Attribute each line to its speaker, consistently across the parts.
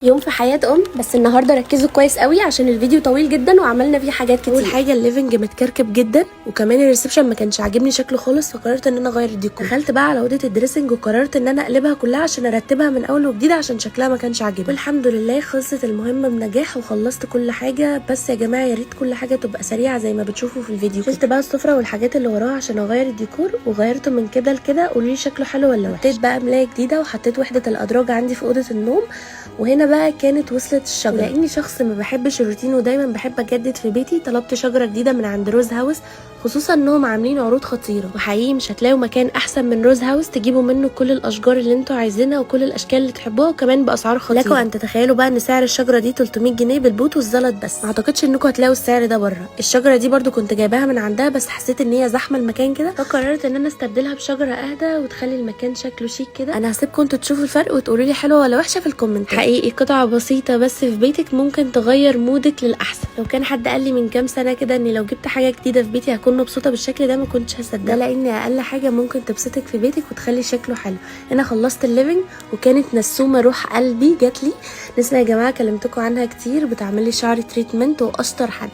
Speaker 1: يوم في حياة بس النهارده ركزوا كويس قوي عشان الفيديو طويل جدا وعملنا فيه حاجات كتير.
Speaker 2: اول حاجه الليفنج متكركب جدا، وكمان الريسبشن ما كانش عاجبني شكله خالص، فقررت ان انا اغير الديكور. دخلت بقى على اوضه الدريسنج وقررت ان انا اقلبها كلها عشان ارتبها من اول وجديد عشان شكلها ما كانش عاجبني. والحمد لله خلصت المهمه بنجاح وخلصت كل حاجه. بس يا جماعه يا ريت كل حاجه تبقى سريعه زي ما بتشوفوا في الفيديو. شلت بقى السفره والحاجات اللي وراها عشان اغير الديكور، وغيرته من كده لكده. قولوا لي شكله حلو ولا وحش. حطيت بقى ملايه جديده وحطيت وحده الادراج عندي في اوضه النوم. وهنا بقى كانت وصلت الشجره. لاني شخص ما بحبش الروتين ودايما بحب اجدد في بيتي، طلبت شجره جديده من عند روز هاوس، خصوصا انهم عاملين عروض خطيره. وحقيقي مش هتلاقوا مكان احسن من روز هاوس تجيبوا منه كل الاشجار اللي انتوا عايزينها وكل الاشكال اللي تحبوها، وكمان باسعار خطيره. لكم ان تتخيلوا بقى ان سعر الشجره دي 300 جنيه بالبوت والزلط بس. ما اعتقدش انكم هتلاقوا السعر ده بره. الشجره دي برده كنت جايباها من عندها، بس حسيت ان هي زحمه المكان كده، فقررت ان انا استبدلها بشجره اهدى وتخلي المكان شكله شيك كده. انا هسيبكم انتوا تشوفوا الفرق وتقولوا لي حلوه ولا وحشه في الكومنتات. حقيقي قطعه بسيطه بس في بيتك ممكن تغير مودك للاحسن. لو كان حد قال لي من كام سنه كده اني لو جبت حاجه جديده في بيتي هكون مبسوطه بالشكل ده، ما كنتش هصدق. لان اقل حاجه ممكن تبسطك في بيتك وتخلي شكله حلو. انا خلصت الليفنج، وكانت نسومه روح قلبي جات لي. نسمه يا جماعه كلمتكم عنها كتير، بتعمل لي شعري تريتمنت واشطر حد.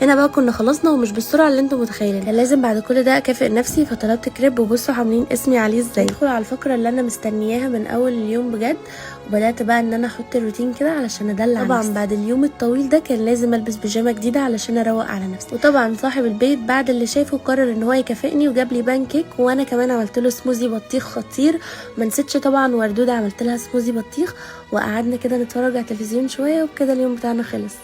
Speaker 2: هنا بقى كنا خلصنا ومش بالسرعه اللي انتم متخيلين. كان لازم بعد كل ده اكافئ نفسي، فطلبت كريب، وبصوا عاملين اسمي عليه ازاي. ندخل على الفقره اللي انا مستنياها من اول اليوم بجد، وبدات بقى ان انا احط الروتين كده علشان ادلع طبعا نفسي. بعد اليوم الطويل ده كان لازم البس بيجامه جديده علشان اروق على نفسي. وطبعا صاحب البيت بعد اللي شافه قرر ان هو يكافئني وجاب لي بان كيك، وانا كمان عملت له سموزي بطيخ خطير. ما نسيتش طبعا وردوده عملت لها سموزي بطيخ، وقعدنا كده نتفرج على التلفزيون شويه، وبكده اليوم بتاعنا خلص.